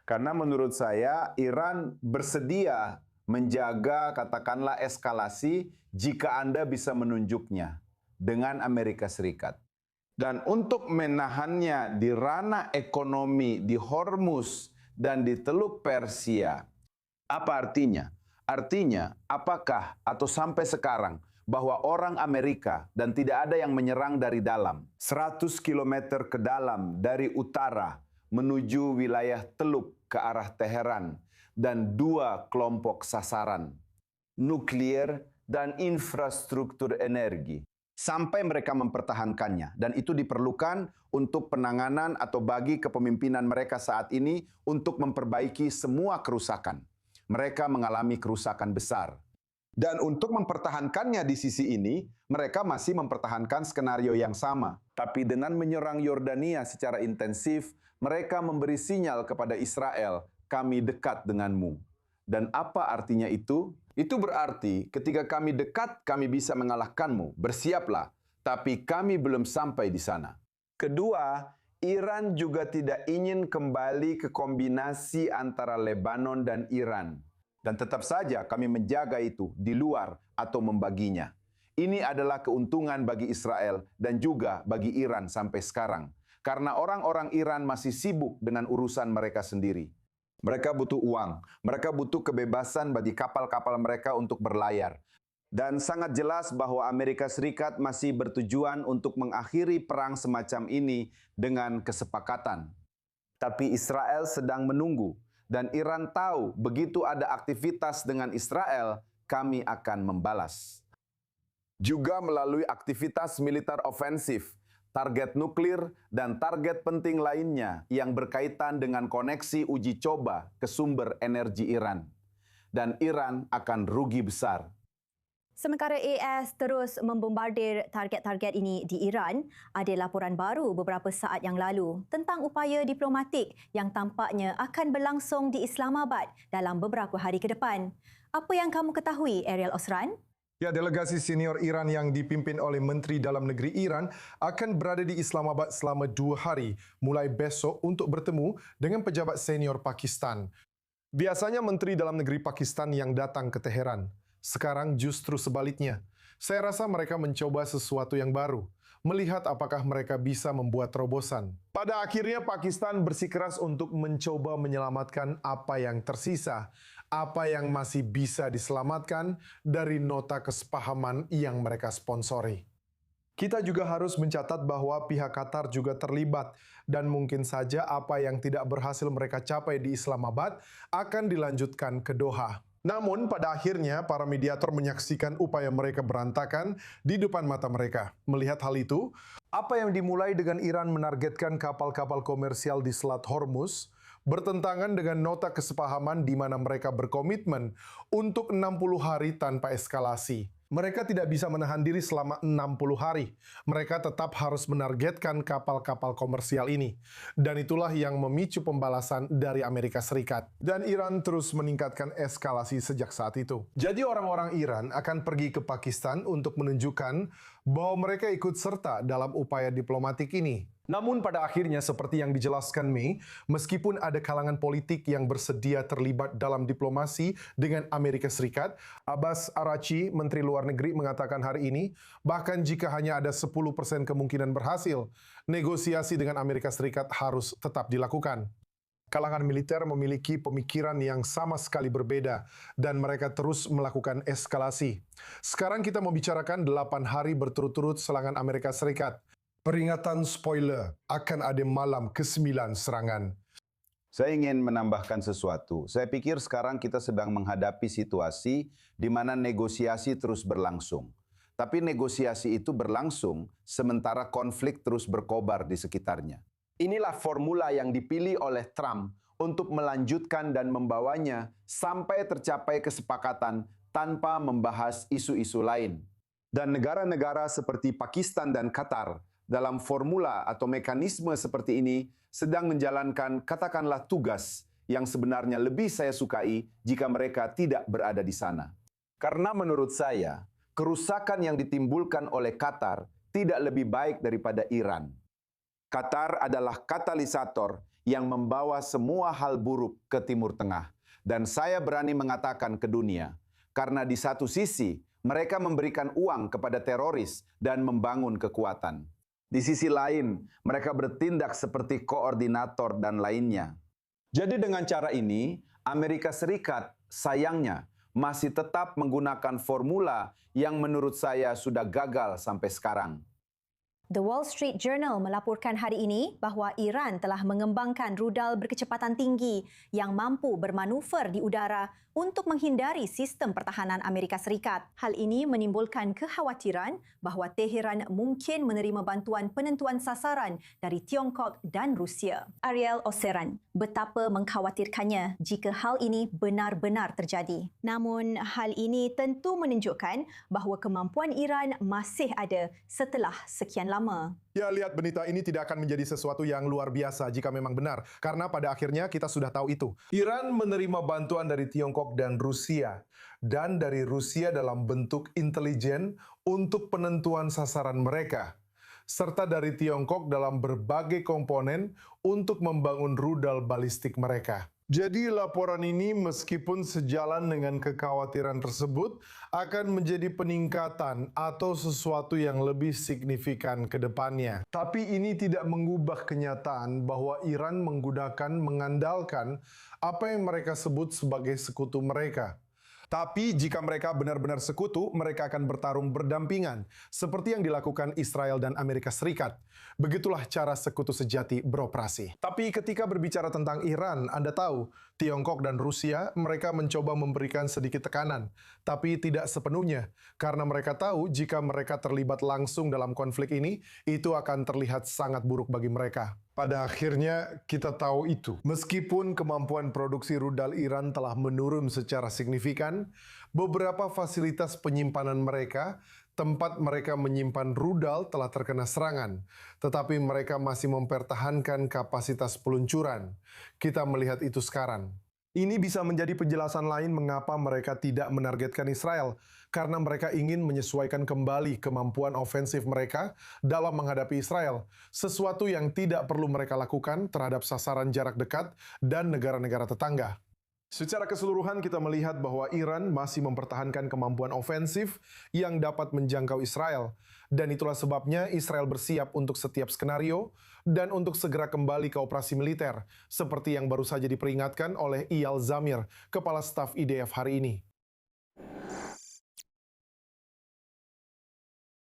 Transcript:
Karena menurut saya Iran bersedia menjaga katakanlah eskalasi jika Anda bisa menunjuknya dengan Amerika Serikat. Dan untuk menahannya di ranah ekonomi di Hormuz dan di Teluk Persia, apa artinya? Artinya, apakah atau sampai sekarang bahwa orang Amerika dan tidak ada yang menyerang dari dalam, 100 km ke dalam dari utara menuju wilayah Teluk ke arah Teheran dan 2 kelompok sasaran, nuklir dan infrastruktur energi, sampai mereka mempertahankannya. Dan itu diperlukan untuk penanganan atau bagi kepemimpinan mereka saat ini untuk memperbaiki semua kerusakan. Mereka mengalami kerusakan besar. Dan untuk mempertahankannya di sisi ini, mereka masih mempertahankan skenario yang sama. Tapi dengan menyerang Yordania secara intensif, mereka memberi sinyal kepada Israel, kami dekat denganmu. Dan apa artinya itu? Itu berarti ketika kami dekat, kami bisa mengalahkanmu. Bersiaplah, tapi kami belum sampai di sana. Kedua, Iran juga tidak ingin kembali ke kombinasi antara Lebanon dan Iran. Dan tetap saja kami menjaga itu di luar atau membaginya. Ini adalah keuntungan bagi Israel dan juga bagi Iran sampai sekarang. Karena orang-orang Iran masih sibuk dengan urusan mereka sendiri. Mereka butuh uang, mereka butuh kebebasan bagi kapal-kapal mereka untuk berlayar. Dan sangat jelas bahwa Amerika Serikat masih bertujuan untuk mengakhiri perang semacam ini dengan kesepakatan. Tapi Israel sedang menunggu, dan Iran tahu begitu ada aktivitas dengan Israel, kami akan membalas. Juga melalui aktivitas militer ofensif, target nuklir, dan target penting lainnya yang berkaitan dengan koneksi uji coba ke sumber energi Iran. Dan Iran akan rugi besar. Sementara AS terus membombardir target-target ini di Iran, ada laporan baru beberapa saat yang lalu tentang upaya diplomatik yang tampaknya akan berlangsung di Islamabad dalam beberapa hari ke depan. Apa yang kamu ketahui, Ariel Osran? Ya, delegasi senior Iran yang dipimpin oleh Menteri Dalam Negeri Iran akan berada di Islamabad selama 2 hari, mulai besok untuk bertemu dengan pejabat senior Pakistan. Biasanya Menteri Dalam Negeri Pakistan yang datang ke Teheran. Sekarang justru sebaliknya. Saya rasa mereka mencoba sesuatu yang baru, melihat apakah mereka bisa membuat terobosan. Pada akhirnya Pakistan bersikeras untuk mencoba menyelamatkan apa yang tersisa, apa yang masih bisa diselamatkan dari nota kesepahaman yang mereka sponsori. Kita juga harus mencatat bahwa pihak Qatar juga terlibat dan mungkin saja apa yang tidak berhasil mereka capai di Islamabad akan dilanjutkan ke Doha. Namun pada akhirnya para mediator menyaksikan upaya mereka berantakan di depan mata mereka. Melihat hal itu, apa yang dimulai dengan Iran menargetkan kapal-kapal komersial di Selat Hormuz bertentangan dengan nota kesepahaman di mana mereka berkomitmen untuk 60 hari tanpa eskalasi. Mereka tidak bisa menahan diri selama 60 hari. Mereka tetap harus menargetkan kapal-kapal komersial ini. Dan itulah yang memicu pembalasan dari Amerika Serikat. Dan Iran terus meningkatkan eskalasi sejak saat itu. Jadi orang-orang Iran akan pergi ke Pakistan untuk menunjukkan bahwa mereka ikut serta dalam upaya diplomatik ini. Namun pada akhirnya seperti yang dijelaskan Mei, meskipun ada kalangan politik yang bersedia terlibat dalam diplomasi dengan Amerika Serikat, Abbas Araghchi, Menteri Luar Negeri mengatakan hari ini, bahkan jika hanya ada 10% kemungkinan berhasil, negosiasi dengan Amerika Serikat harus tetap dilakukan. Kalangan militer memiliki pemikiran yang sama sekali berbeda dan mereka terus melakukan eskalasi. Sekarang kita membicarakan 8 hari berturut-turut serangan Amerika Serikat. Peringatan spoiler, akan ada malam ke-9 serangan. Saya ingin menambahkan sesuatu. Saya pikir sekarang kita sedang menghadapi situasi di mana negosiasi terus berlangsung. Tapi negosiasi itu berlangsung sementara konflik terus berkobar di sekitarnya. Inilah formula yang dipilih oleh Trump untuk melanjutkan dan membawanya sampai tercapai kesepakatan tanpa membahas isu-isu lain. Dan negara-negara seperti Pakistan dan Qatar dalam formula atau mekanisme seperti ini sedang menjalankan katakanlah tugas yang sebenarnya lebih saya sukai jika mereka tidak berada di sana. Karena menurut saya, kerusakan yang ditimbulkan oleh Qatar tidak lebih baik daripada Iran. Qatar adalah katalisator yang membawa semua hal buruk ke Timur Tengah. Dan saya berani mengatakan ke dunia, karena di satu sisi mereka memberikan uang kepada teroris dan membangun kekuatan. Di sisi lain, mereka bertindak seperti koordinator dan lainnya. Jadi dengan cara ini, Amerika Serikat sayangnya masih tetap menggunakan formula yang menurut saya sudah gagal sampai sekarang. The Wall Street Journal melaporkan hari ini bahawa Iran telah mengembangkan rudal berkecepatan tinggi yang mampu bermanuver di udara untuk menghindari sistem pertahanan Amerika Serikat. Hal ini menimbulkan kekhawatiran bahawa Teheran mungkin menerima bantuan penentuan sasaran dari Tiongkok dan Rusia. Ariel Oseran, betapa mengkhawatirkannya jika hal ini benar-benar terjadi. Namun, hal ini tentu menunjukkan bahawa kemampuan Iran masih ada setelah sekian lama. Ya, lihat berita ini tidak akan menjadi sesuatu yang luar biasa jika memang benar. Karena pada akhirnya kita sudah tahu itu. Iran menerima bantuan dari Tiongkok dan Rusia. Dan dari Rusia dalam bentuk intelijen untuk penentuan sasaran mereka. Serta dari Tiongkok dalam berbagai komponen untuk membangun rudal balistik mereka. Jadi laporan ini meskipun sejalan dengan kekhawatiran tersebut akan menjadi peningkatan atau sesuatu yang lebih signifikan ke depannya. Tapi ini tidak mengubah kenyataan bahwa Iran mengandalkan apa yang mereka sebut sebagai sekutu mereka. Tapi jika mereka benar-benar sekutu, mereka akan bertarung berdampingan, seperti yang dilakukan Israel dan Amerika Serikat. Begitulah cara sekutu sejati beroperasi. Tapi ketika berbicara tentang Iran, Anda tahu, Tiongkok dan Rusia, mereka mencoba memberikan sedikit tekanan, tapi tidak sepenuhnya, karena mereka tahu jika mereka terlibat langsung dalam konflik ini, itu akan terlihat sangat buruk bagi mereka. Pada akhirnya kita tahu itu. Meskipun kemampuan produksi rudal Iran telah menurun secara signifikan, beberapa fasilitas penyimpanan mereka, tempat mereka menyimpan rudal telah terkena serangan. Tetapi mereka masih mempertahankan kapasitas peluncuran. Kita melihat itu sekarang. Ini bisa menjadi penjelasan lain mengapa mereka tidak menargetkan Israel, karena mereka ingin menyesuaikan kembali kemampuan ofensif mereka dalam menghadapi Israel, sesuatu yang tidak perlu mereka lakukan terhadap sasaran jarak dekat dan negara-negara tetangga. Secara keseluruhan kita melihat bahwa Iran masih mempertahankan kemampuan ofensif yang dapat menjangkau Israel. Dan itulah sebabnya Israel bersiap untuk setiap skenario dan untuk segera kembali ke operasi militer, seperti yang baru saja diperingatkan oleh Eyal Zamir, Kepala Staf IDF hari ini.